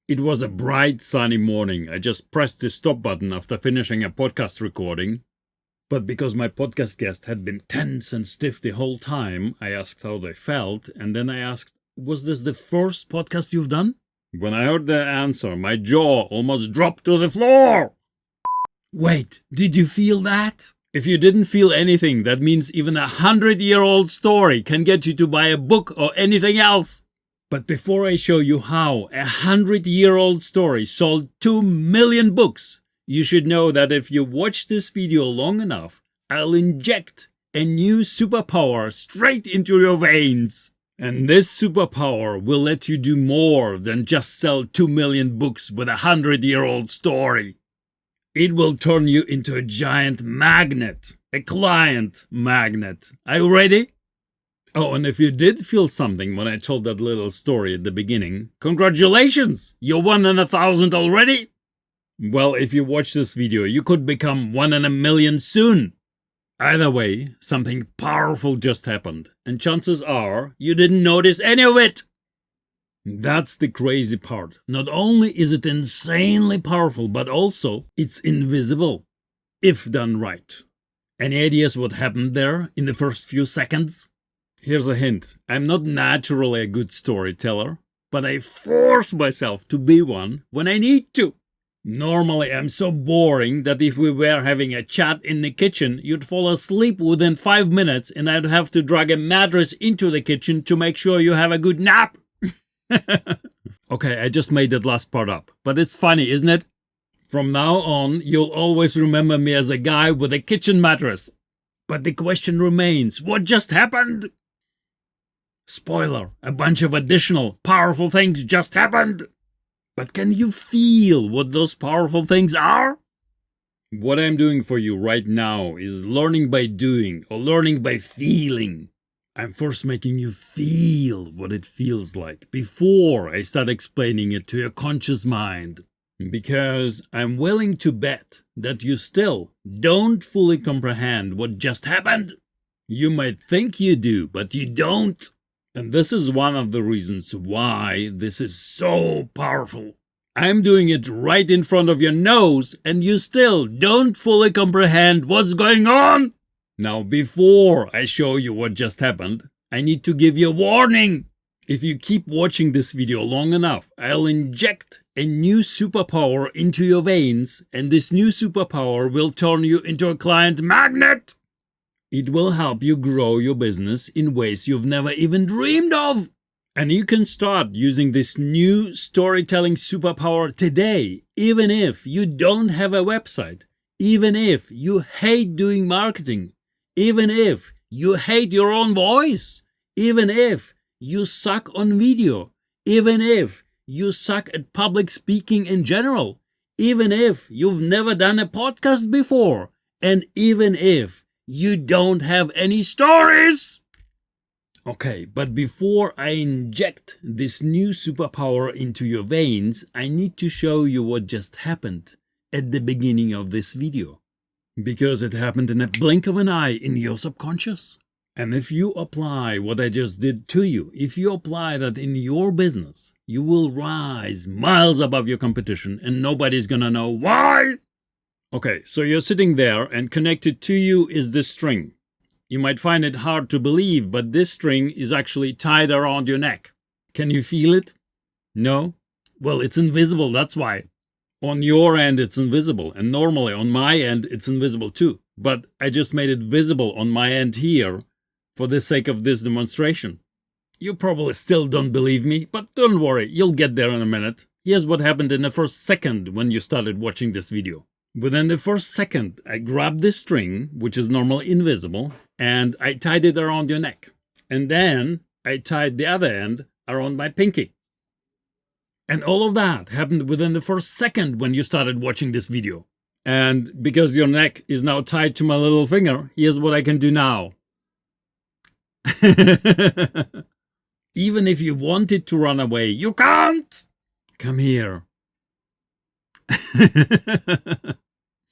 It was a bright, sunny morning. I just pressed the stop button after finishing a podcast recording. But because my podcast guest had been tense and stiff the whole time, I asked how they felt, and then I asked, was this the first podcast you've done? When I heard the answer, my jaw almost dropped to the floor. Wait, did you feel that? If you didn't feel anything, that means even a 100-year-old story can get you to buy a book or anything else. But before I show you how a 100-year-old story sold 2 million books, you should know that if you watch this video long enough, I'll inject a new superpower straight into your veins. And this superpower will let you do more than just sell 2 million books with a 100-year-old story. It will turn you into a giant magnet, a client magnet. Are you ready? Oh, and if you did feel something when I told that little story at the beginning, congratulations! You're 1 in 1,000 already! Well, if you watch this video, you could become 1 in a million soon. Either way, something powerful just happened, and chances are you didn't notice any of it. That's the crazy part. Not only is it insanely powerful, but also it's invisible, if done right. Any ideas what happened there in the first few seconds? Here's a hint. I'm not naturally a good storyteller, but I force myself to be one when I need to. Normally, I'm so boring that if we were having a chat in the kitchen, you'd fall asleep within 5 minutes and I'd have to drag a mattress into the kitchen to make sure you have a good nap. Okay, I just made that last part up, but it's funny, isn't it? From now on, you'll always remember me as a guy with a kitchen mattress. But the question remains, what just happened? Spoiler, a bunch of additional powerful things just happened. But can you feel what those powerful things are? What I'm doing for you right now is learning by doing or learning by feeling. I'm first making you feel what it feels like before I start explaining it to your conscious mind. Because I'm willing to bet that you still don't fully comprehend what just happened. You might think you do, but you don't. And this is one of the reasons why this is so powerful. I'm doing it right in front of your nose, and you still don't fully comprehend what's going on. Now, before I show you what just happened, I need to give you a warning. If you keep watching this video long enough, I'll inject a new superpower into your veins, and this new superpower will turn you into a client magnet. It will help you grow your business in ways you've never even dreamed of. And you can start using this new storytelling superpower today, even if you don't have a website, even if you hate doing marketing, even if you hate your own voice, even if you suck on video, even if you suck at public speaking in general, even if you've never done a podcast before, and even if you don't have any stories. Okay, but before I inject this new superpower into your veins, I need to show you what just happened at the beginning of this video. Because it happened in a blink of an eye in your subconscious. And if you apply what I just did to you, if you apply that in your business, you will rise miles above your competition and nobody's gonna know why. Okay, so you're sitting there and connected to you is this string. You might find it hard to believe, but this string is actually tied around your neck. Can you feel it? No? Well, it's invisible, that's why. On your end, it's invisible, and normally on my end, it's invisible too. But I just made it visible on my end here for the sake of this demonstration. You probably still don't believe me, but don't worry, you'll get there in a minute. Here's what happened in the first second when you started watching this video. Within the first second, I grabbed this string, which is normally invisible, and I tied it around your neck. And then I tied the other end around my pinky. And all of that happened within the first second when you started watching this video. And because your neck is now tied to my little finger, here's what I can do now. Even if you wanted to run away, you can't! Come here.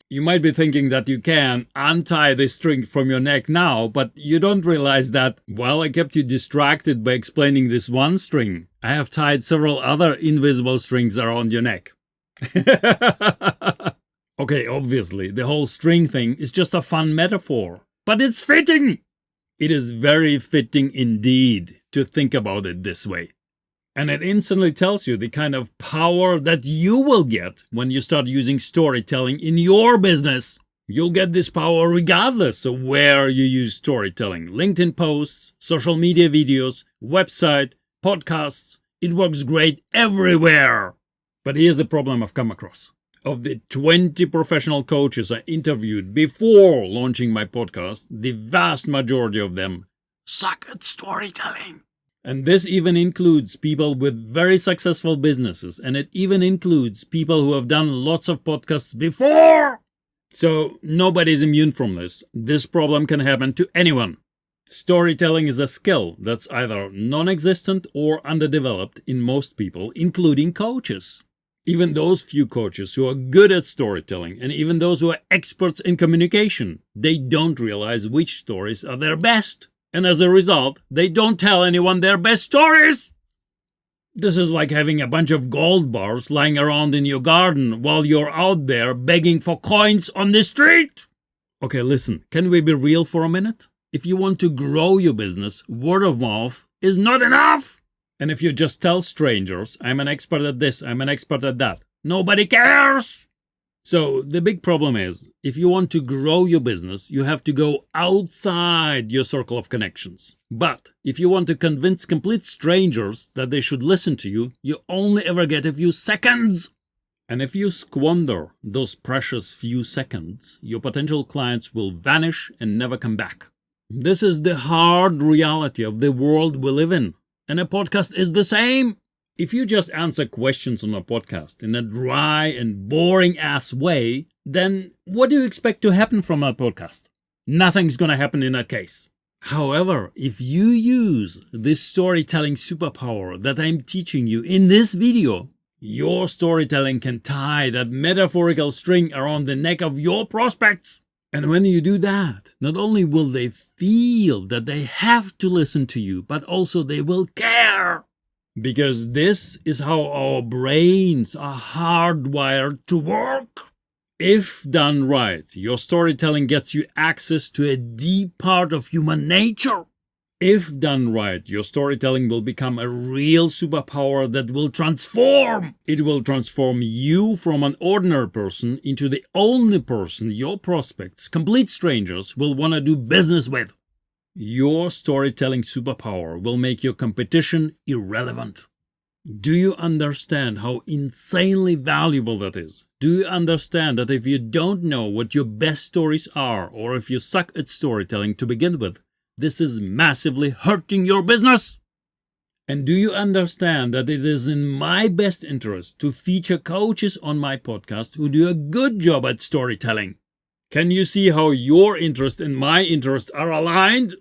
You might be thinking that you can untie the string from your neck now, but you don't realize that while I kept you distracted by explaining this one string, I have tied several other invisible strings around your neck. Okay, obviously, the whole string thing is just a fun metaphor, but it's fitting! It is very fitting indeed to think about it this way. And it instantly tells you the kind of power that you will get when you start using storytelling in your business. You'll get this power regardless of where you use storytelling. LinkedIn posts, social media videos, website, podcasts. It works great everywhere. But here's the problem I've come across. Of the 20 professional coaches I interviewed before launching my podcast, the vast majority of them suck at storytelling. And this even includes people with very successful businesses, and it even includes people who have done lots of podcasts before. So nobody's immune from this. This problem can happen to anyone. Storytelling is a skill that's either non-existent or underdeveloped in most people, including coaches. Even those few coaches who are good at storytelling, and even those who are experts in communication, they don't realize which stories are their best. And as a result, they don't tell anyone their best stories. This is like having a bunch of gold bars lying around in your garden while you're out there begging for coins on the street. Okay, listen, can we be real for a minute? If you want to grow your business, word of mouth is not enough. And if you just tell strangers, I'm an expert at this, I'm an expert at that, nobody cares. So the big problem is, if you want to grow your business, you have to go outside your circle of connections. But if you want to convince complete strangers that they should listen to you, you only ever get a few seconds. And if you squander those precious few seconds, your potential clients will vanish and never come back. This is the hard reality of the world we live in. And a podcast is the same. If you just answer questions on a podcast in a dry and boring-ass way, then what do you expect to happen from a podcast? Nothing's gonna happen in that case. However, if you use this storytelling superpower that I'm teaching you in this video, your storytelling can tie that metaphorical string around the neck of your prospects. And when you do that, not only will they feel that they have to listen to you, but also they will care. Because this is how our brains are hardwired to work. If done right, your storytelling gets you access to a deep part of human nature. If done right, your storytelling will become a real superpower that will transform. It will transform you from an ordinary person into the only person your prospects, complete strangers, will want to do business with. Your storytelling superpower will make your competition irrelevant. Do you understand how insanely valuable that is? Do you understand that if you don't know what your best stories are, or if you suck at storytelling to begin with, this is massively hurting your business? And do you understand that it is in my best interest to feature coaches on my podcast who do a good job at storytelling? Can you see how your interest and my interest are aligned?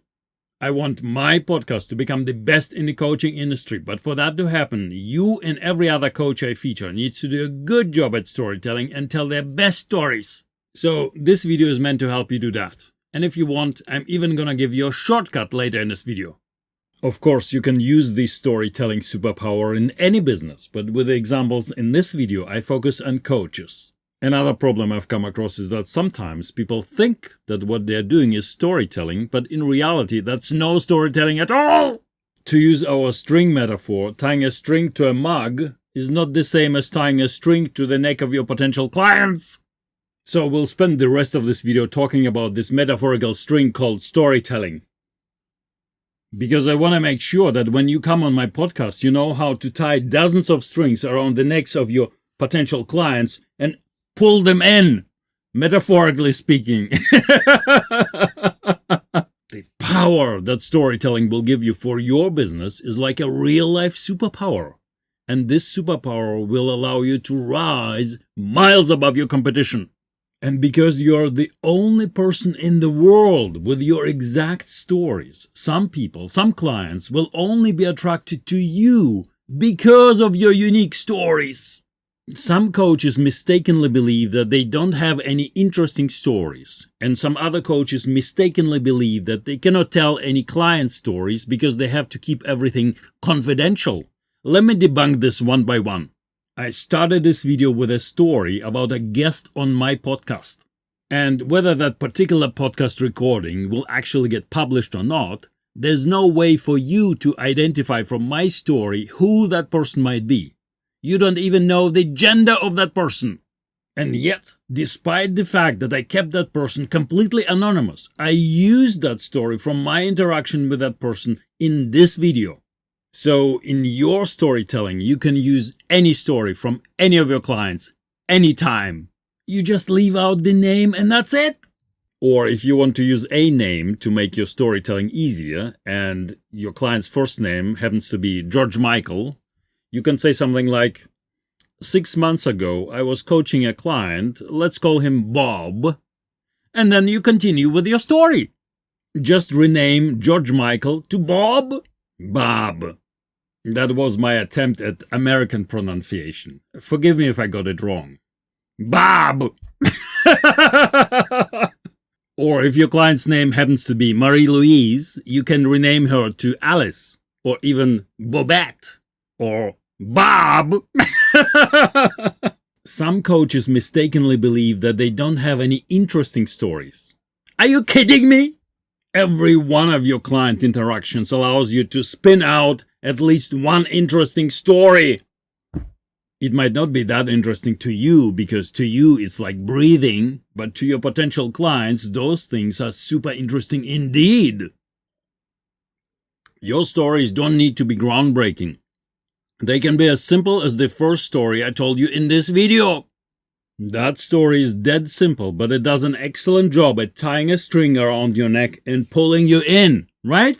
I want my podcast to become the best in the coaching industry, but for that to happen, you and every other coach I feature needs to do a good job at storytelling and tell their best stories. So this video is meant to help you do that. And if you want, I'm even gonna give you a shortcut later in this video. Of course, you can use this storytelling superpower in any business, but with the examples in this video, I focus on coaches. Another problem I've come across is that sometimes people think that what they're doing is storytelling, but in reality, that's no storytelling at all! To use our string metaphor, tying a string to a mug is not the same as tying a string to the neck of your potential clients. So we'll spend the rest of this video talking about this metaphorical string called storytelling. Because I want to make sure that when you come on my podcast, you know how to tie dozens of strings around the necks of your potential clients and pull them in, metaphorically speaking. The power that storytelling will give you for your business is like a real-life superpower. And this superpower will allow you to rise miles above your competition. And because you're the only person in the world with your exact stories, some people, some clients will only be attracted to you because of your unique stories. Some coaches mistakenly believe that they don't have any interesting stories, and some other coaches mistakenly believe that they cannot tell any client stories because they have to keep everything confidential. Let me debunk this one by one. I started this video with a story about a guest on my podcast. And whether that particular podcast recording will actually get published or not, there's no way for you to identify from my story who that person might be. You don't even know the gender of that person. And yet, despite the fact that I kept that person completely anonymous, I used that story from my interaction with that person in this video. So in your storytelling, you can use any story from any of your clients, anytime. You just leave out the name and that's it. Or if you want to use a name to make your storytelling easier and your client's first name happens to be George Michael, you can say something like, 6 months ago, I was coaching a client, let's call him Bob, and then you continue with your story. Just rename George Michael to Bob. Bob. That was my attempt at American pronunciation. Forgive me if I got it wrong. Bob! Or if your client's name happens to be Marie-Louise, you can rename her to Alice, or even Bobette, or Bob! Some coaches mistakenly believe that they don't have any interesting stories. Are you kidding me? Every one of your client interactions allows you to spin out at least one interesting story. It might not be that interesting to you because to you it's like breathing, but to your potential clients, those things are super interesting indeed. Your stories don't need to be groundbreaking. They can be as simple as the first story I told you in this video. That story is dead simple, but it does an excellent job at tying a string around your neck and pulling you in, right?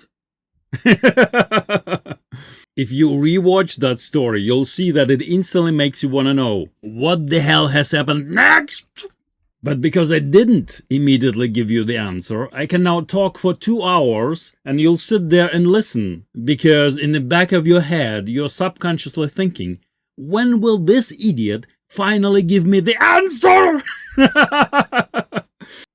If you rewatch that story, you'll see that it instantly makes you want to know what the hell has happened next. But because I didn't immediately give you the answer, I can now talk for 2 hours and you'll sit there and listen, because in the back of your head, you're subconsciously thinking, when will this idiot finally give me the answer?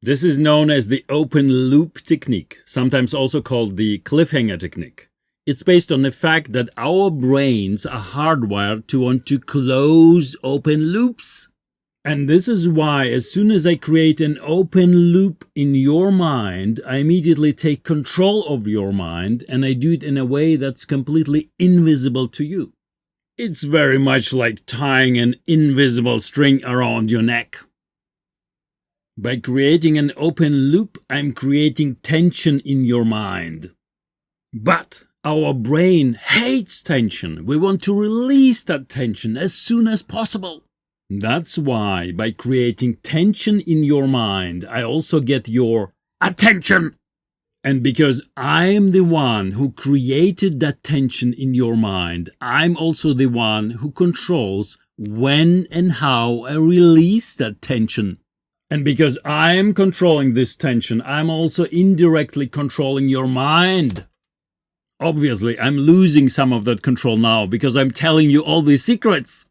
This is known as the open loop technique, sometimes also called the cliffhanger technique. It's based on the fact that our brains are hardwired to want to close open loops. And this is why as soon as I create an open loop in your mind, I immediately take control of your mind and I do it in a way that's completely invisible to you. It's very much like tying an invisible string around your neck. By creating an open loop, I'm creating tension in your mind. But our brain hates tension. We want to release that tension as soon as possible. That's why by creating tension in your mind, I also get your attention. And because I'm the one who created that tension in your mind, I'm also the one who controls when and how I release that tension. And because I'm controlling this tension, I'm also indirectly controlling your mind. Obviously, I'm losing some of that control now because I'm telling you all these secrets.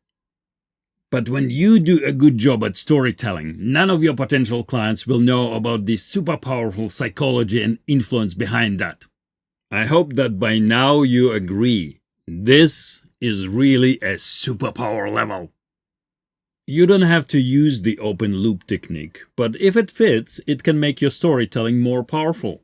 But when you do a good job at storytelling, none of your potential clients will know about the super powerful psychology and influence behind that. I hope that by now you agree. This is really a superpower level. You don't have to use the open loop technique, but if it fits, it can make your storytelling more powerful.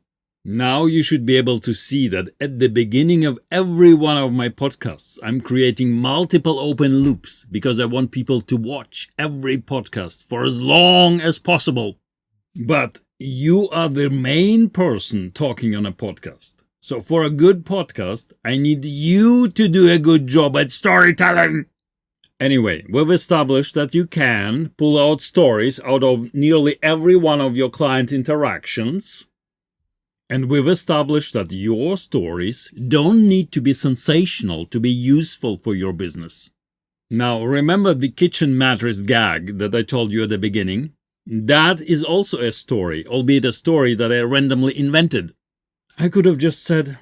Now you should be able to see that at the beginning of every one of my podcasts, I'm creating multiple open loops because I want people to watch every podcast for as long as possible. But you are the main person talking on a podcast. So for a good podcast, I need you to do a good job at storytelling. Anyway, we've established that you can pull out stories out of nearly every one of your client interactions. And we've established that your stories don't need to be sensational to be useful for your business. Now, remember the kitchen mattress gag that I told you at the beginning? That is also a story, albeit a story that I randomly invented. I could have just said,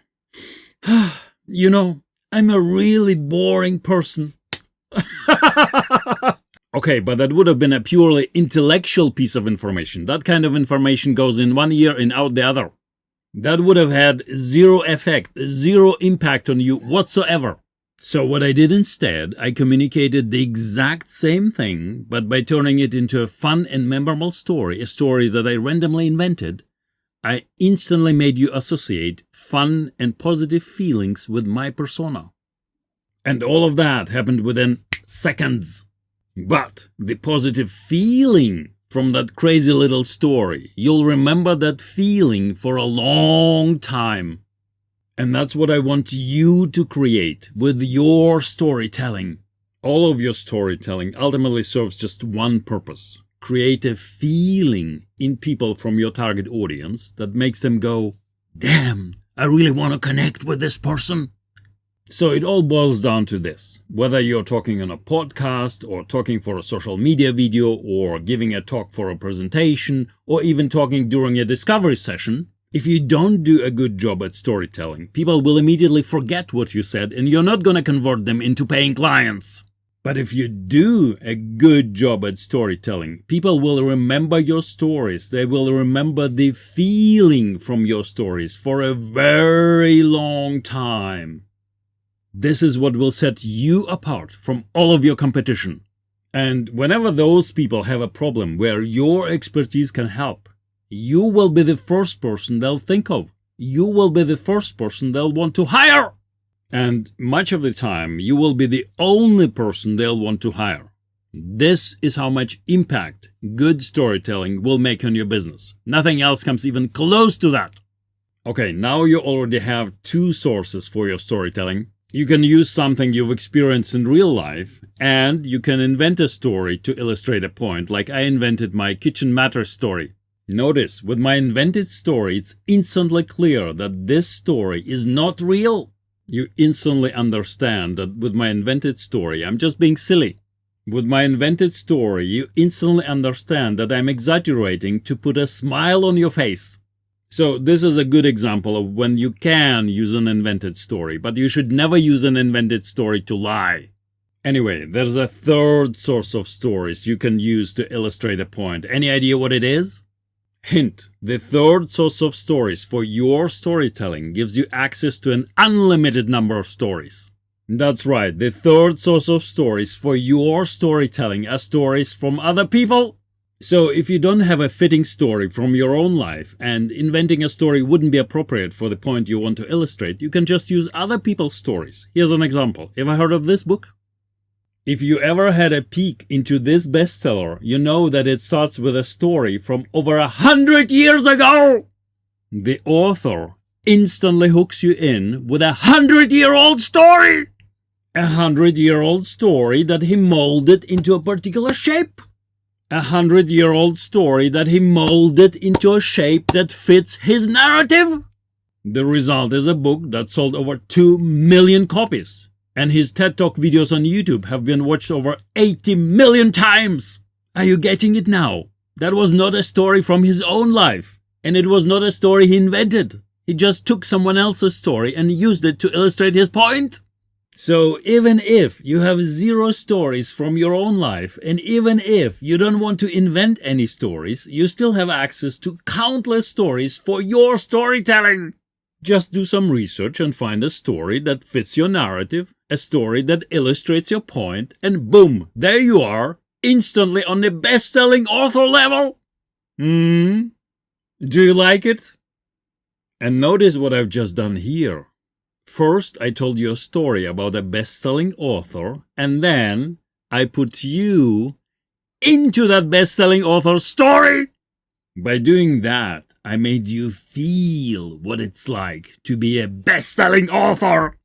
you know, I'm a really boring person. Okay, but that would have been a purely intellectual piece of information. That kind of information goes in one ear and out the other. That would have had zero effect, zero impact on you whatsoever. So what I did instead, I communicated the exact same thing, but by turning it into a fun and memorable story, a story that I randomly invented, I instantly made you associate fun and positive feelings with my persona. And all of that happened within seconds. But the positive feeling from that crazy little story, you'll remember that feeling for a long time. And that's what I want you to create with your storytelling. All of your storytelling ultimately serves just one purpose. Create a feeling in people from your target audience that makes them go, damn, I really want to connect with this person. So it all boils down to this. Whether you're talking on a podcast or talking for a social media video or giving a talk for a presentation or even talking during a discovery session, if you don't do a good job at storytelling, people will immediately forget what you said and you're not going to convert them into paying clients. But if you do a good job at storytelling, people will remember your stories. They will remember the feeling from your stories for a very long time. This is what will set you apart from all of your competition. And whenever those people have a problem where your expertise can help, you will be the first person they'll think of. You will be the first person they'll want to hire. And much of the time, you will be the only person they'll want to hire. This is how much impact good storytelling will make on your business. Nothing else comes even close to that. Okay, now you already have two sources for your storytelling. You can use something you've experienced in real life, and you can invent a story to illustrate a point, like I invented my kitchen mattress story. Notice, with my invented story, it's instantly clear that this story is not real. You instantly understand that with my invented story, I'm just being silly. With my invented story, you instantly understand that I'm exaggerating to put a smile on your face. So this is a good example of when you can use an invented story, but you should never use an invented story to lie. Anyway, there's a third source of stories you can use to illustrate a point. Any idea what it is? Hint, the third source of stories for your storytelling gives you access to an unlimited number of stories. That's right, the third source of stories for your storytelling are stories from other people. So if you don't have a fitting story from your own life and inventing a story wouldn't be appropriate for the point you want to illustrate, you can just use other people's stories. Here's an example. Ever heard of this book? If you ever had a peek into this bestseller, you know that it starts with a story from over 100 years ago. The author instantly hooks you in with 100-year-old story. 100-year-old story that he molded into a particular shape. 100-year-old story that he molded into a shape that fits his narrative. The result is a book that sold over 2 million copies. And his TED Talk videos on YouTube have been watched over 80 million times. Are you getting it now? That was not a story from his own life. And it was not a story he invented. He just took someone else's story and used it to illustrate his point. So even if you have 0 stories from your own life, and even if you don't want to invent any stories, you still have access to countless stories for your storytelling. Just do some research and find a story that fits your narrative, a story that illustrates your point, and boom, there you are, instantly on the best-selling author level. Do you like it? And notice what I've just done here. First, I told you a story about a best-selling author, and then I put you into that best-selling author's story. By doing that, I made you feel what it's like to be a best-selling author.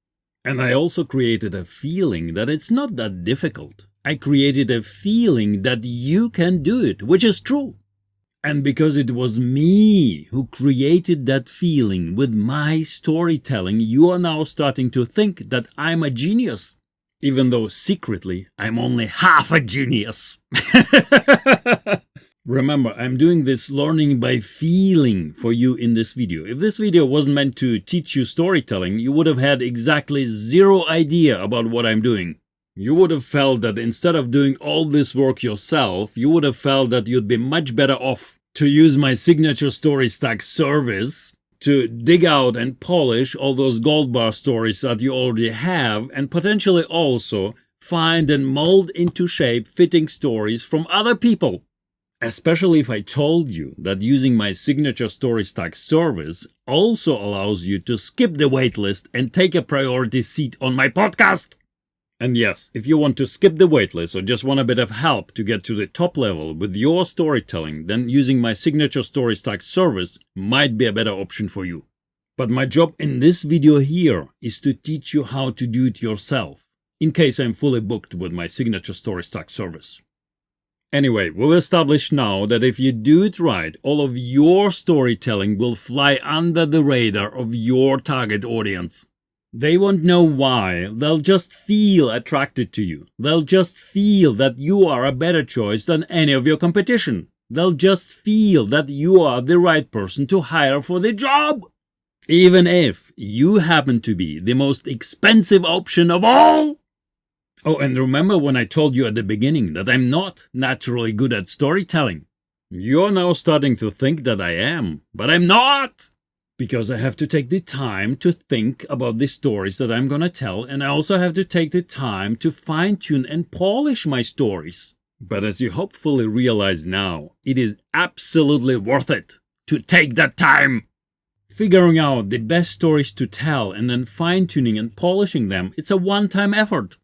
And I also created a feeling that it's not that difficult. I created a feeling that you can do it, which is true. And because it was me who created that feeling with my storytelling, you are now starting to think that I'm a genius. Even though secretly, I'm only half a genius. Remember, I'm doing this learning by feeling for you in this video. If this video wasn't meant to teach you storytelling, you would have had exactly 0 idea about what I'm doing. You would have felt that instead of doing all this work yourself, you would have felt that you'd be much better off to use my signature story stack service to dig out and polish all those gold bar stories that you already have, and potentially also find and mold into shape fitting stories from other people. Especially if I told you that using my signature story stack service also allows you to skip the waitlist and take a priority seat on my podcast. And yes, if you want to skip the waitlist or just want a bit of help to get to the top level with your storytelling, then using my signature story stack service might be a better option for you. But my job in this video here is to teach you how to do it yourself, in case I'm fully booked with my signature story stack service. Anyway, we've established now that if you do it right, all of your storytelling will fly under the radar of your target audience. They won't know why, they'll just feel attracted to you. They'll just feel that you are a better choice than any of your competition. They'll just feel that you are the right person to hire for the job. Even if you happen to be the most expensive option of all. Oh, and remember when I told you at the beginning that I'm not naturally good at storytelling? You're now starting to think that I am, but I'm not! Because I have to take the time to think about the stories that I'm gonna tell, and I also have to take the time to fine-tune and polish my stories. But as you hopefully realize now, it is absolutely worth it to take that time! Figuring out the best stories to tell and then fine-tuning and polishing them, it's a one-time effort.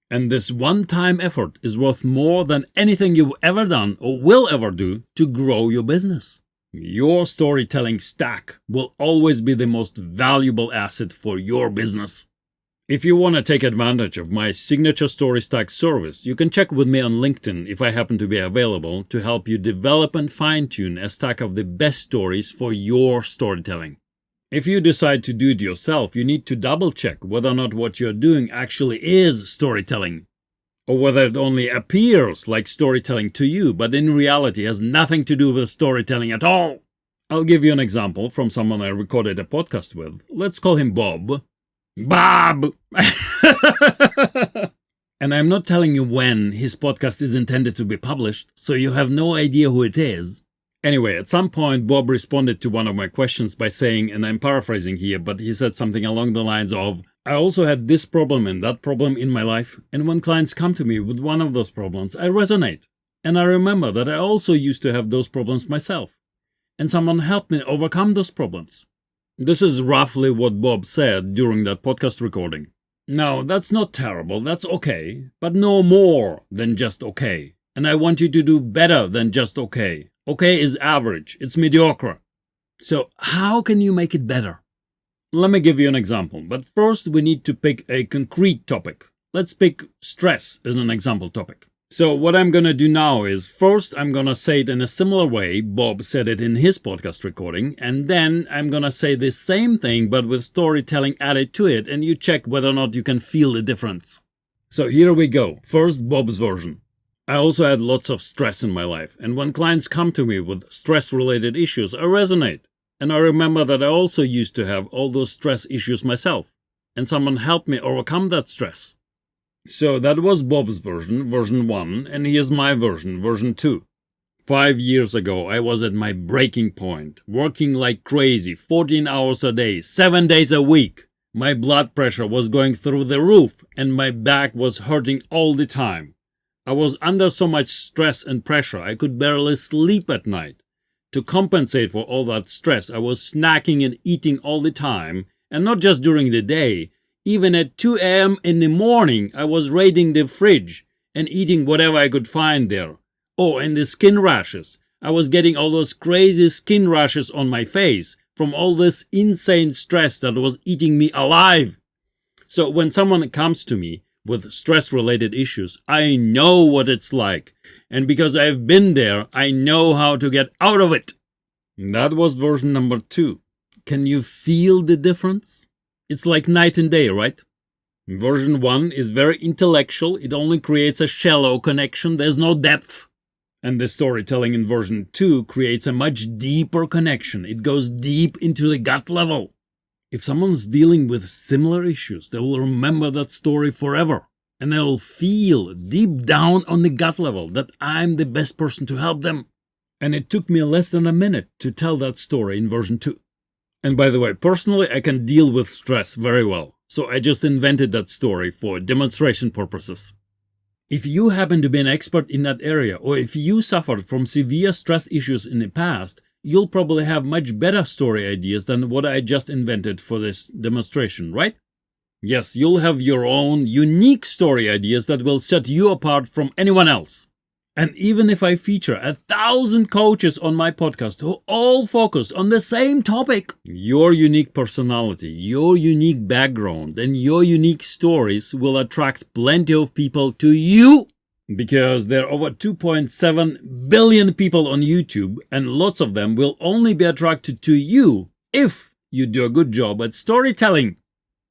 And this one-time effort is worth more than anything you've ever done or will ever do to grow your business. Your storytelling stack will always be the most valuable asset for your business. If you want to take advantage of my signature story stack service, you can check with me on LinkedIn if I happen to be available to help you develop and fine-tune a stack of the best stories for your storytelling. If you decide to do it yourself, you need to double-check whether or not what you're doing actually is storytelling, or whether it only appears like storytelling to you, but in reality has nothing to do with storytelling at all. I'll give you an example from someone I recorded a podcast with. Let's call him Bob. Bob! And I'm not telling you when his podcast is intended to be published, so you have no idea who it is. Anyway, at some point Bob responded to one of my questions by saying, and I'm paraphrasing here, but he said something along the lines of, I also had this problem and that problem in my life, and when clients come to me with one of those problems, I resonate. And I remember that I also used to have those problems myself, and someone helped me overcome those problems. This is roughly what Bob said during that podcast recording. Now, that's not terrible, that's okay, but no more than just okay. And I want you to do better than just okay. Okay is average, it's mediocre. So how can you make it better? Let me give you an example, but first we need to pick a concrete topic. Let's pick stress as an example topic. So what I'm gonna do now is, first I'm gonna say it in a similar way Bob said it in his podcast recording, and then I'm gonna say the same thing but with storytelling added to it, and you check whether or not you can feel the difference. So here we go, first Bob's version. I also had lots of stress in my life, and when clients come to me with stress-related issues, I resonate. And I remember that I also used to have all those stress issues myself, and someone helped me overcome that stress. So that was Bob's version, version 1, and here's my version, version 2. 5 years ago, I was at my breaking point, working like crazy, 14 hours a day, 7 days a week. My blood pressure was going through the roof, and my back was hurting all the time. I was under so much stress and pressure, I could barely sleep at night. To compensate for all that stress, I was snacking and eating all the time, and not just during the day. Even at 2 a.m. in the morning, I was raiding the fridge and eating whatever I could find there. Oh, and the skin rashes. I was getting all those crazy skin rashes on my face from all this insane stress that was eating me alive. So when someone comes to me with stress-related issues, I know what it's like. And because I've been there, I know how to get out of it. That was version number 2. Can you feel the difference? It's like night and day, right? Version 1 is very intellectual. It only creates a shallow connection. There's no depth. And the storytelling in version 2 creates a much deeper connection. It goes deep into the gut level. If someone's dealing with similar issues, they will remember that story forever. and they'll feel deep down on the gut level that I'm the best person to help them. And it took me less than a minute to tell that story in version 2. And by the way, personally, I can deal with stress very well, so I just invented that story for demonstration purposes. If you happen to be an expert in that area, or if you suffered from severe stress issues in the past, you'll probably have much better story ideas than what I just invented for this demonstration, right? Yes, you'll have your own unique story ideas that will set you apart from anyone else. And even if I feature 1,000 coaches on my podcast who all focus on the same topic, your unique personality, your unique background, and your unique stories will attract plenty of people to you. Because there are over 2.7 billion people on YouTube, and lots of them will only be attracted to you if you do a good job at storytelling.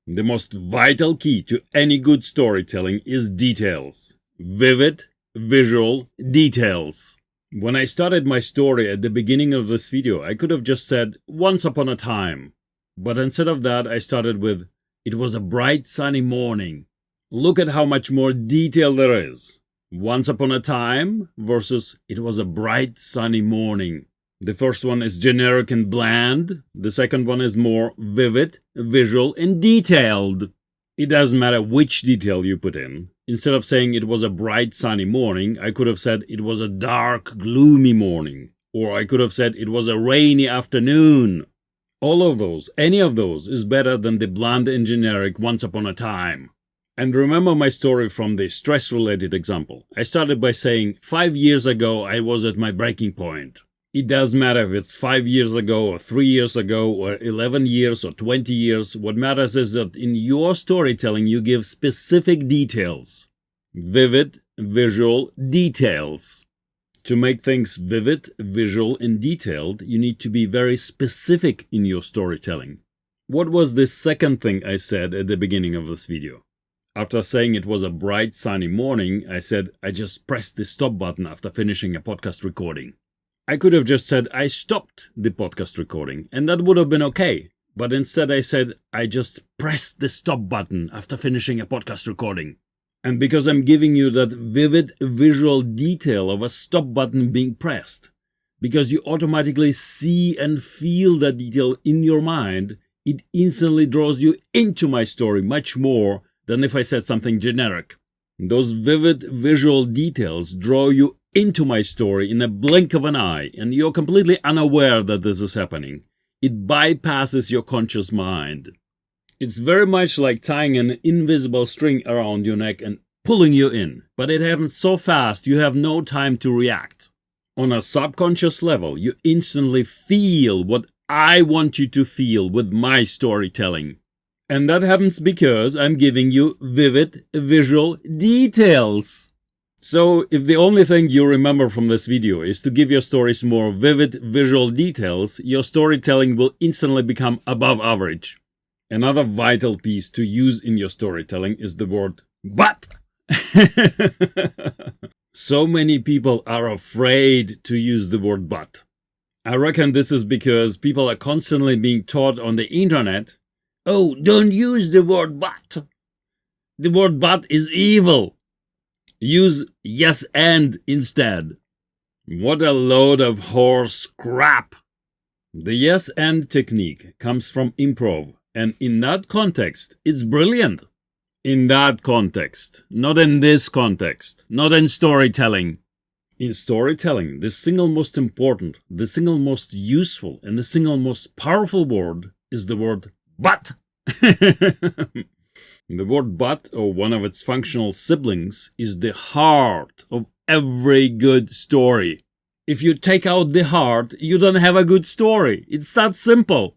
The most vital key to any good storytelling is details. Vivid, visual details. When I started my story at the beginning of this video, I could have just said, once upon a time. But instead of that, I started with, it was a bright sunny morning. Look at how much more detail there is. Once upon a time versus it was a bright sunny morning. The first one is generic and bland. The second one is more vivid, visual, and detailed. It doesn't matter which detail you put in. Instead of saying it was a bright sunny morning, I could have said it was a dark, gloomy morning. Or I could have said it was a rainy afternoon. All of those, any of those, is better than the bland and generic once upon a time. And remember my story from the stress-related example. I started by saying, 5 years ago I was at my breaking point. It doesn't matter if it's 5 years ago or 3 years ago or 11 years or 20 years. What matters is that in your storytelling you give specific details. Vivid, visual details. To make things vivid, visual, and detailed, you need to be very specific in your storytelling. What was the second thing I said at the beginning of this video? After saying it was a bright sunny morning, I said I just pressed the stop button after finishing a podcast recording. I could have just said I stopped the podcast recording, and that would have been okay. But instead I said I just pressed the stop button after finishing a podcast recording. And because I'm giving you that vivid visual detail of a stop button being pressed, because you automatically see and feel that detail in your mind, it instantly draws you into my story much more than if I said something generic. Those vivid visual details draw you into my story in a blink of an eye, and you're completely unaware that this is happening. It bypasses your conscious mind. It's very much like tying an invisible string around your neck and pulling you in, but it happens so fast you have no time to react. On a subconscious level, you instantly feel what I want you to feel with my storytelling. And that happens because I'm giving you vivid visual details. So if the only thing you remember from this video is to give your stories more vivid visual details, your storytelling will instantly become above average. Another vital piece to use in your storytelling is the word but. So many people are afraid to use the word but. I reckon this is because people are constantly being taught on the internet, oh, don't use the word but. The word but is evil. Use yes and instead. What a load of horse crap. The yes and technique comes from improv, and in that context, it's brilliant. In that context, not in this context, not in storytelling. In storytelling, the single most important, the single most useful, and the single most powerful word is the word but. The word but, or one of its functional siblings, is the heart of every good story. If you take out the heart, you don't have a good story. It's that simple.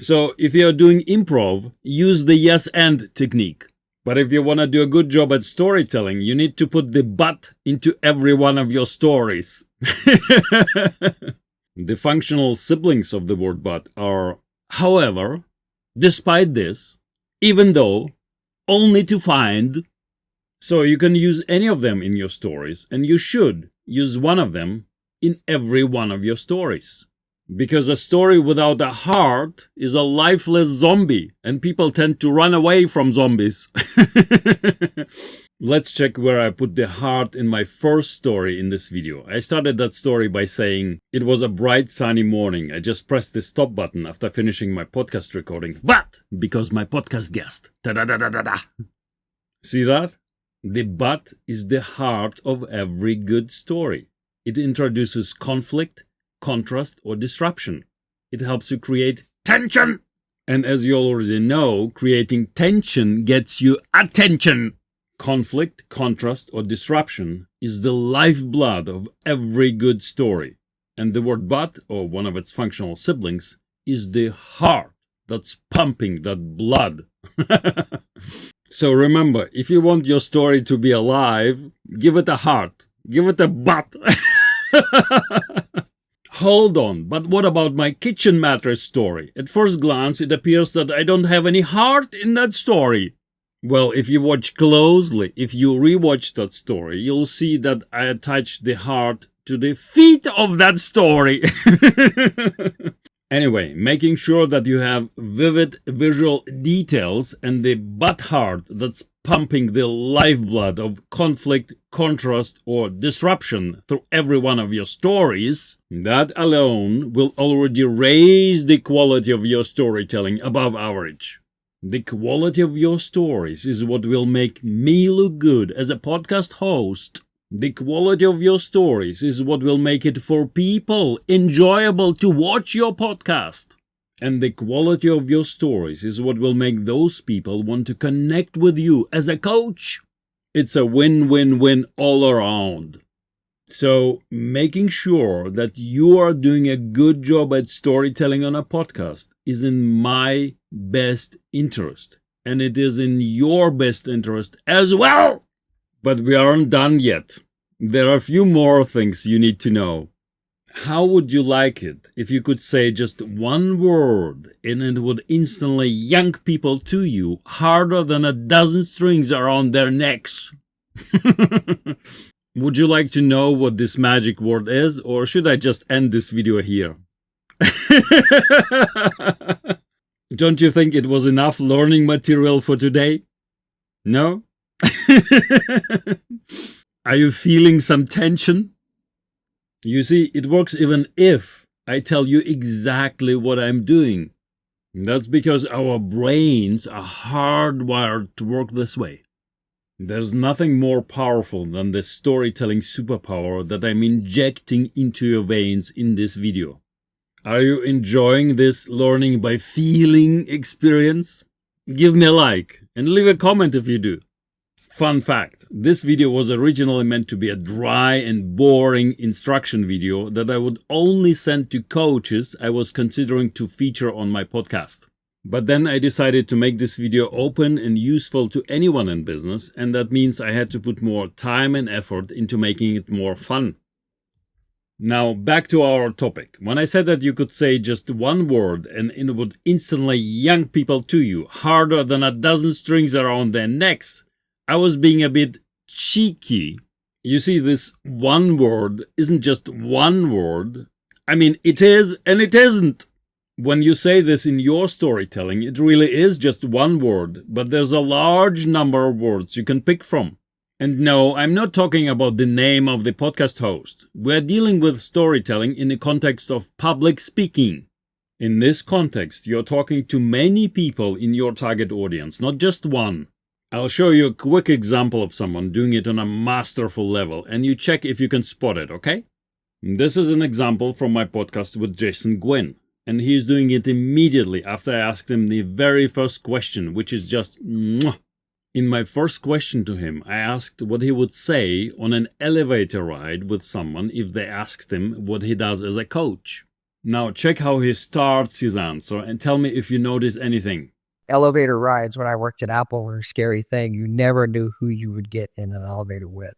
So if you're doing improv, use the yes and technique. But if you want to do a good job at storytelling, you need to put the but into every one of your stories. The functional siblings of the word but are, however, despite this, even though, only to find. So you can use any of them in your stories, and you should use one of them in every one of your stories. Because a story without a heart is a lifeless zombie, and people tend to run away from zombies. Let's check where I put the heart in my first story in this video. I started that story by saying, it was a bright sunny morning. I just pressed the stop button after finishing my podcast recording. But, because my podcast guest. Da-da-da-da-da-da. See that? The but is the heart of every good story. It introduces conflict, contrast, or disruption. It helps you create tension. And as you already know, creating tension gets you attention. Conflict, contrast, or disruption is the lifeblood of every good story. And the word but, or one of its functional siblings, is the heart that's pumping that blood. So remember, if you want your story to be alive, give it a heart. Give it a butt. Hold on, but what about my kitchen mattress story? At first glance, it appears that I don't have any heart in that story. Well, if you watch closely, if you rewatch that story, you'll see that I attached the heart to the feet of that story. Anyway, making sure that you have vivid visual details and the butt heart that's pumping the lifeblood of conflict, contrast, or disruption through every one of your stories, that alone will already raise the quality of your storytelling above average. The quality of your stories is what will make me look good as a podcast host. The quality of your stories is what will make it for people enjoyable to watch your podcast. And the quality of your stories is what will make those people want to connect with you as a coach. It's a win-win-win all around. So, making sure that you are doing a good job at storytelling on a podcast is in my best interest. And it is in your best interest as well. But we aren't done yet. There are a few more things you need to know. How would you like it if you could say just one word and it would instantly yank people to you harder than a dozen strings around their necks? Would you like to know what this magic word is, or should I just end this video here? Don't you think it was enough learning material for today? No? Are you feeling some tension? You see, it works even if I tell you exactly what I'm doing. That's because our brains are hardwired to work this way. There's nothing more powerful than the storytelling superpower that I'm injecting into your veins in this video. Are you enjoying this learning by feeling experience? Give me a like and leave a comment if you do. Fun fact, this video was originally meant to be a dry and boring instruction video that I would only send to coaches I was considering to feature on my podcast. But then I decided to make this video open and useful to anyone in business, and that means I had to put more time and effort into making it more fun. Now, back to our topic. When I said that you could say just one word and it would instantly yank people to you harder than a dozen strings around their necks, I was being a bit cheeky. You see, this one word isn't just one word. I mean, it is and it isn't. When you say this in your storytelling, it really is just one word, but there's a large number of words you can pick from. And no, I'm not talking about the name of the podcast host. We're dealing with storytelling in the context of public speaking. In this context, you're talking to many people in your target audience, not just one. I'll show you a quick example of someone doing it on a masterful level, and you check if you can spot it, okay? This is an example from my podcast with Jason Gwynn, and he's doing it immediately after I asked him the very first question, which is just mwah. In my first question to him, I asked what he would say on an elevator ride with someone if they asked him what he does as a coach. Now check how he starts his answer and tell me if you notice anything. Elevator rides when I worked at Apple were a scary thing. You never knew who you would get in an elevator with.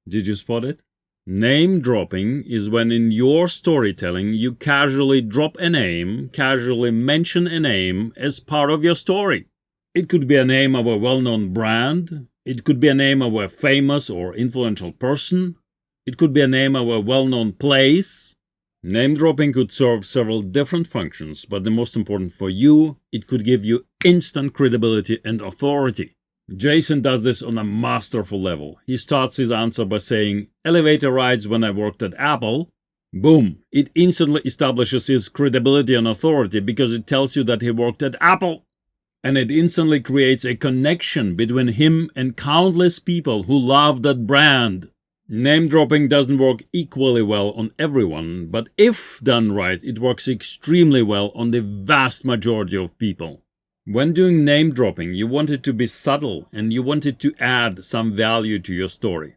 Did you spot it? Name dropping is when in your storytelling you casually drop a name, casually mention a name as part of your story. It could be a name of a well-known brand. It could be a name of a famous or influential person. It could be a name of a well-known place. Name dropping could serve several different functions, but the most important for you, it could give you instant credibility and authority. Jason does this on a masterful level. He starts his answer by saying, "Elevator rides when I worked at Apple." Boom! It instantly establishes his credibility and authority because it tells you that he worked at Apple. And it instantly creates a connection between him and countless people who love that brand. Name dropping doesn't work equally well on everyone, but if done right, it works extremely well on the vast majority of people. When doing name dropping, you want it to be subtle and you want it to add some value to your story.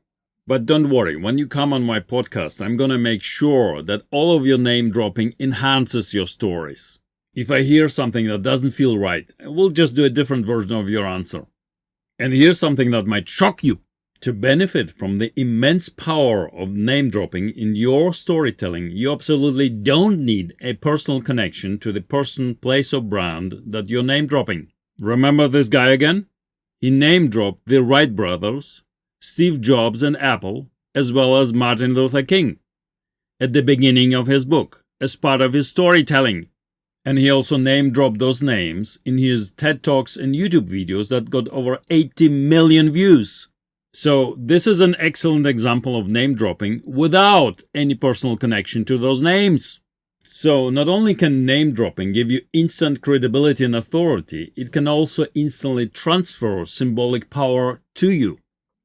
But don't worry, when you come on my podcast, I'm gonna make sure that all of your name dropping enhances your stories. If I hear something that doesn't feel right, we'll just do a different version of your answer. And here's something that might shock you. To benefit from the immense power of name dropping in your storytelling, you absolutely don't need a personal connection to the person, place, or brand that you're name dropping. Remember this guy again? He name dropped the Wright brothers, Steve Jobs and Apple, as well as Martin Luther King at the beginning of his book, as part of his storytelling. And he also name-dropped those names in his TED Talks and YouTube videos that got over 80 million views. So this is an excellent example of name-dropping without any personal connection to those names. So not only can name-dropping give you instant credibility and authority, it can also instantly transfer symbolic power to you.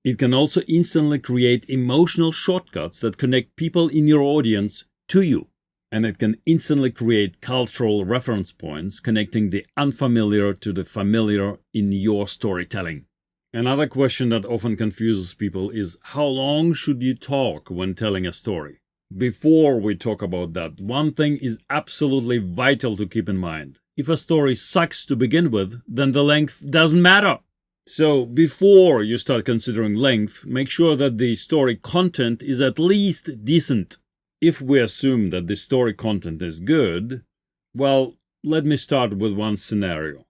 It can also instantly create emotional shortcuts that connect people in your audience to you. And it can instantly create cultural reference points connecting the unfamiliar to the familiar in your storytelling. Another question that often confuses people is, how long should you talk when telling a story? Before we talk about that, one thing is absolutely vital to keep in mind. If a story sucks to begin with, then the length doesn't matter. So before you start considering length, make sure that the story content is at least decent. If we assume that the story content is good, well, let me start with one scenario.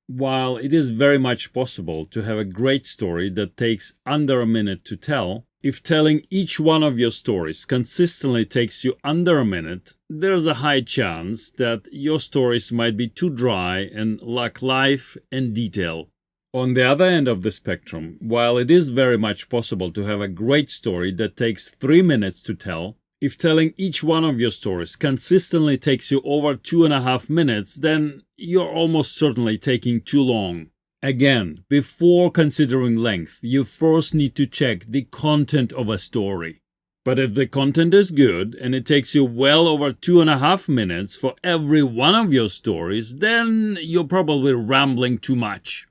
While it is very much possible to have a great story that takes under a minute to tell, if telling each one of your stories consistently takes you under a minute, there's a high chance that your stories might be too dry and lack life and detail. On the other end of the spectrum, while it is very much possible to have a great story that takes 3 minutes to tell, if telling each one of your stories consistently takes you over 2.5 minutes, then you're almost certainly taking too long. Again, before considering length, you first need to check the content of a story. But if the content is good and it takes you well over 2.5 minutes for every one of your stories, then you're probably rambling too much.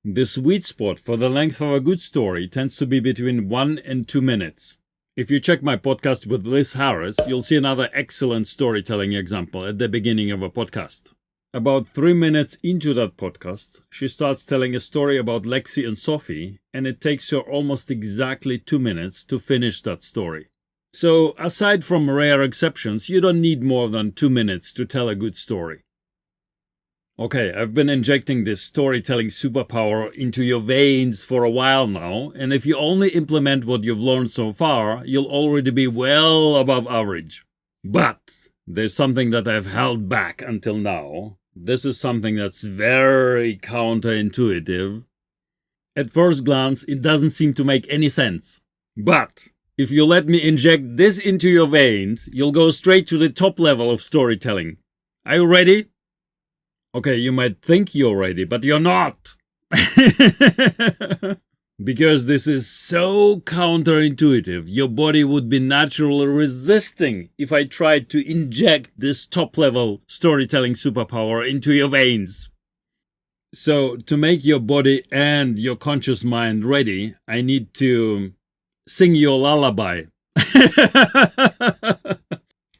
The sweet spot for the length of a good story tends to be between 1 and 2 minutes. If you check my podcast with Liz Harris, you'll see another excellent storytelling example at the beginning of a podcast. About 3 minutes into that podcast, she starts telling a story about Lexi and Sophie, and it takes her almost exactly 2 minutes to finish that story. So, aside from rare exceptions, you don't need more than 2 minutes to tell a good story. Okay, I've been injecting this storytelling superpower into your veins for a while now, and if you only implement what you've learned so far, you'll already be well above average. But there's something that I've held back until now. This is something that's very counterintuitive. At first glance, it doesn't seem to make any sense. But if you let me inject this into your veins, you'll go straight to the top level of storytelling. Are you ready? Okay, you might think you're ready, but you're not. Because this is so counterintuitive, your body would be naturally resisting if I tried to inject this top-level storytelling superpower into your veins. So, to make your body and your conscious mind ready, I need to sing your lullaby.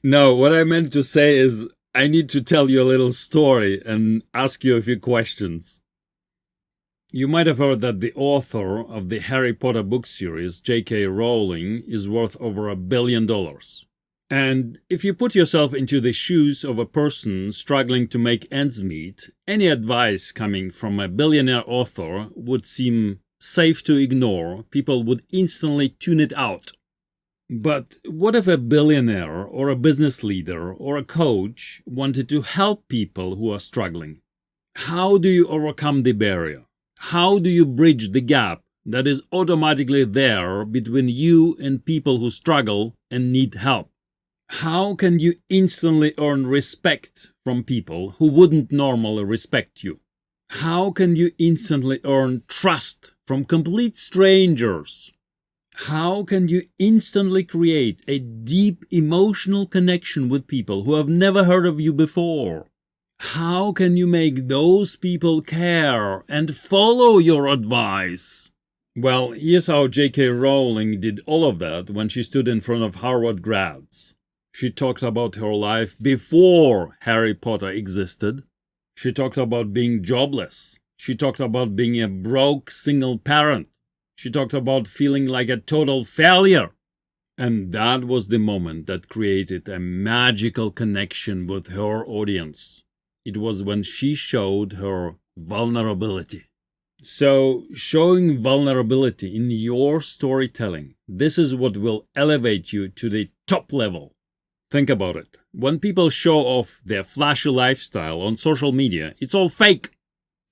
No, what I meant to say is, I need to tell you a little story and ask you a few questions. You might have heard that the author of the Harry Potter book series, J.K. Rowling, is worth over $1 billion. And if you put yourself into the shoes of a person struggling to make ends meet, any advice coming from a billionaire author would seem safe to ignore. People would instantly tune it out. But what if a billionaire or a business leader or a coach wanted to help people who are struggling? How do you overcome the barrier? How do you bridge the gap that is automatically there between you and people who struggle and need help? How can you instantly earn respect from people who wouldn't normally respect you? How can you instantly earn trust from complete strangers? How can you instantly create a deep emotional connection with people who have never heard of you before? How can you make those people care and follow your advice? Well, here's how J.K. Rowling did all of that when she stood in front of Harvard grads. She talked about her life before Harry Potter existed. She talked about being jobless. She talked about being a broke single parent. She talked about feeling like a total failure. And that was the moment that created a magical connection with her audience. It was when she showed her vulnerability. So, showing vulnerability in your storytelling, this is what will elevate you to the top level. Think about it. When people show off their flashy lifestyle on social media, it's all fake.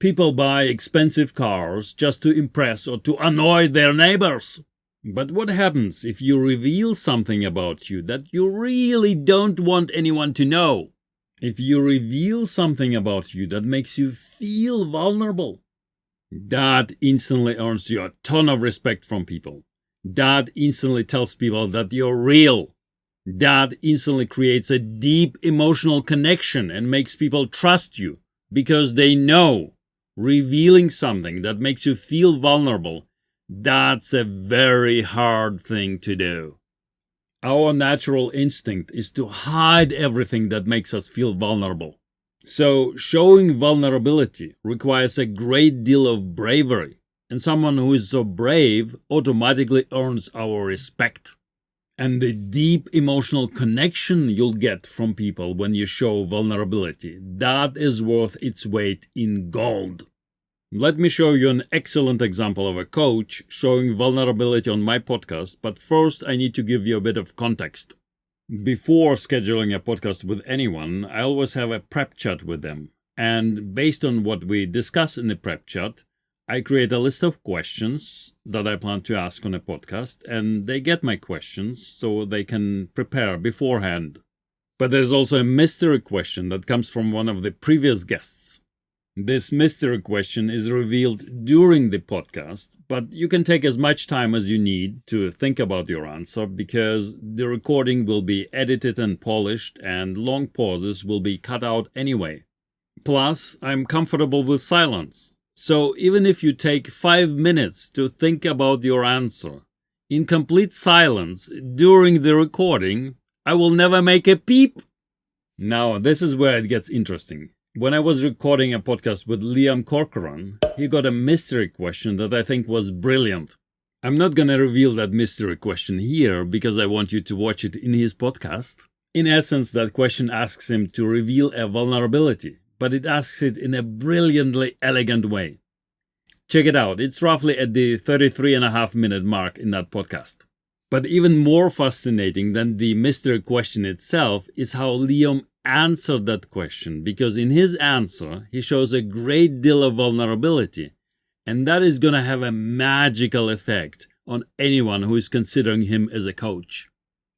People buy expensive cars just to impress or to annoy their neighbors. But what happens if you reveal something about you that you really don't want anyone to know? If you reveal something about you that makes you feel vulnerable, that instantly earns you a ton of respect from people. That instantly tells people that you're real. That instantly creates a deep emotional connection and makes people trust you because they know revealing something that makes you feel vulnerable, that's a very hard thing to do. Our natural instinct is to hide everything that makes us feel vulnerable. So showing vulnerability requires a great deal of bravery, and someone who is so brave automatically earns our respect. And the deep emotional connection you'll get from people when you show vulnerability, that is worth its weight in gold. Let me show you an excellent example of a coach showing vulnerability on my podcast, but first I need to give you a bit of context. Before scheduling a podcast with anyone, I always have a prep chat with them. And based on what we discuss in the prep chat, I create a list of questions that I plan to ask on a podcast, and they get my questions so they can prepare beforehand. But there's also a mystery question that comes from one of the previous guests. This mystery question is revealed during the podcast, but you can take as much time as you need to think about your answer because the recording will be edited and polished and long pauses will be cut out anyway. Plus, I'm comfortable with silence. So even if you take 5 minutes to think about your answer, in complete silence during the recording, I will never make a peep. Now, this is where it gets interesting. When I was recording a podcast with Liam Corcoran, he got a mystery question that I think was brilliant. I'm not going to reveal that mystery question here because I want you to watch it in his podcast. In essence, that question asks him to reveal a vulnerability, but it asks it in a brilliantly elegant way. Check it out. It's roughly at the 33.5-minute mark in that podcast. But even more fascinating than the mystery question itself is how Liam answered that question, because in his answer, he shows a great deal of vulnerability, and that is going to have a magical effect on anyone who is considering him as a coach.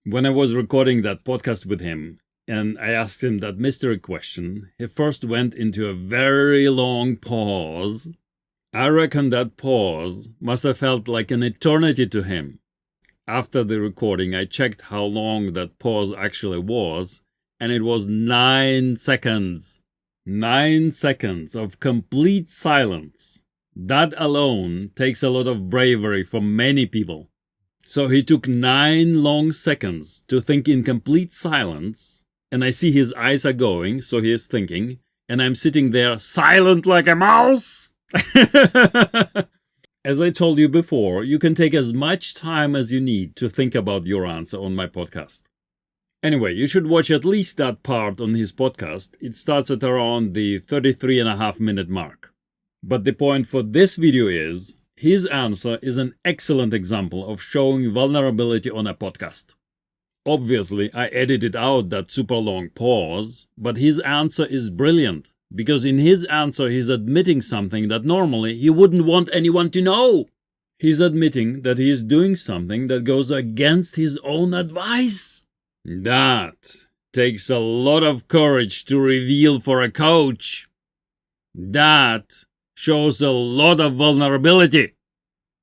When I was recording that podcast with him, and I asked him that mystery question, he first went into a very long pause. I reckon that pause must have felt like an eternity to him. After the recording, I checked how long that pause actually was, and it was 9 seconds. 9 seconds of complete silence. That alone takes a lot of bravery from many people. So he took 9 long seconds to think in complete silence, and I see his eyes are going, so he is thinking, and I'm sitting there silent like a mouse. As I told you before, you can take as much time as you need to think about your answer on my podcast. Anyway, you should watch at least that part on his podcast. It starts at around the 33.5-minute mark. But the point for this video is, his answer is an excellent example of showing vulnerability on a podcast. Obviously, I edited out that super long pause, but his answer is brilliant. because in his answer he's admitting something that normally he wouldn't want anyone to know. He's admitting that he is doing something that goes against his own advice. That takes a lot of courage to reveal for a coach. That shows a lot of vulnerability.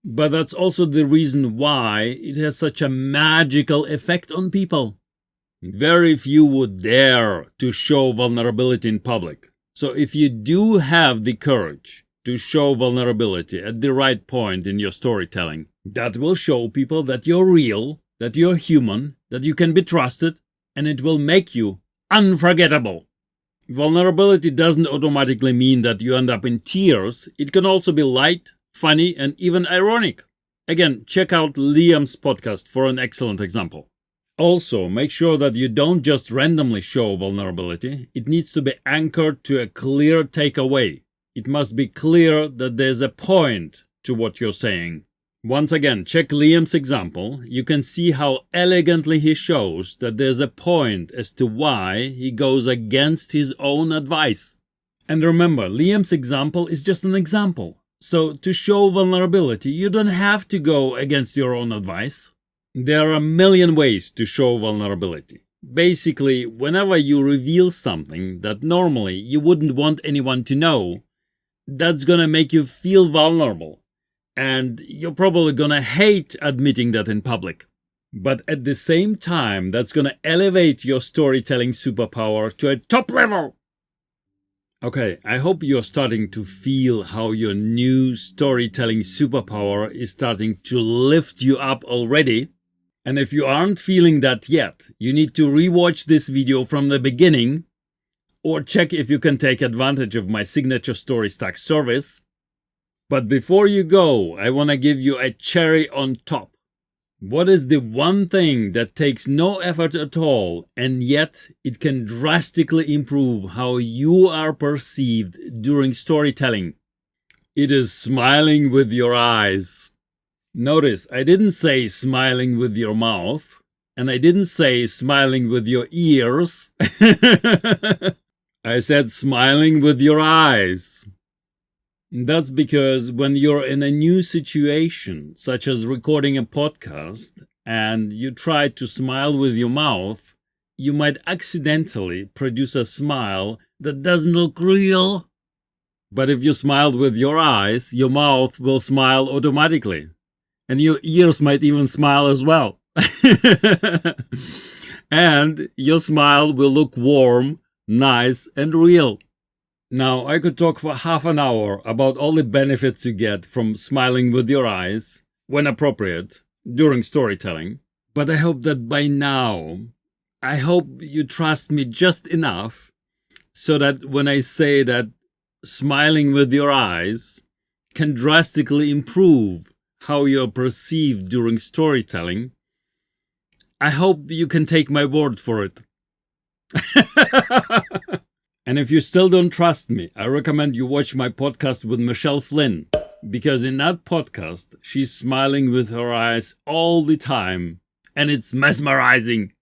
But that's also the reason why it has such a magical effect on people. Very few would dare to show vulnerability in public. So if you do have the courage to show vulnerability at the right point in your storytelling, that will show people that you're real, that you're human, that you can be trusted, and it will make you unforgettable. Vulnerability doesn't automatically mean that you end up in tears. It can also be light, funny, and even ironic. Again, check out Liam's podcast for an excellent example. Also, make sure that you don't just randomly show vulnerability. It needs to be anchored to a clear takeaway. It must be clear that there's a point to what you're saying. Once again, check Liam's example. You can see how elegantly he shows that there's a point as to why he goes against his own advice. And remember, Liam's example is just an example. So to show vulnerability, you don't have to go against your own advice. There are a million ways to show vulnerability. Basically, whenever you reveal something that normally you wouldn't want anyone to know, that's gonna make you feel vulnerable. And you're probably gonna hate admitting that in public. But at the same time, that's gonna elevate your storytelling superpower to a top level. Okay, I hope you're starting to feel how your new storytelling superpower is starting to lift you up already. And if you aren't feeling that yet, you need to rewatch this video from the beginning or check if you can take advantage of my signature story stack service. But before you go, I want to give you a cherry on top. What is the one thing that takes no effort at all, and yet it can drastically improve how you are perceived during storytelling? It is smiling with your eyes. Notice, I didn't say smiling with your mouth, and I didn't say smiling with your ears. I said smiling with your eyes. That's because when you're in a new situation, such as recording a podcast, and you try to smile with your mouth, you might accidentally produce a smile that doesn't look real. But if you smiled with your eyes, your mouth will smile automatically. And your ears might even smile as well. And your smile will look warm, nice, and real. Now, I could talk for half an hour about all the benefits you get from smiling with your eyes, when appropriate, during storytelling. But I hope that by now, I hope you trust me just enough so that when I say that smiling with your eyes can drastically improve how you're perceived during storytelling, I hope you can take my word for it. And if you still don't trust me, I recommend you watch my podcast with Michelle Flynn, because in that podcast, she's smiling with her eyes all the time, and it's mesmerizing.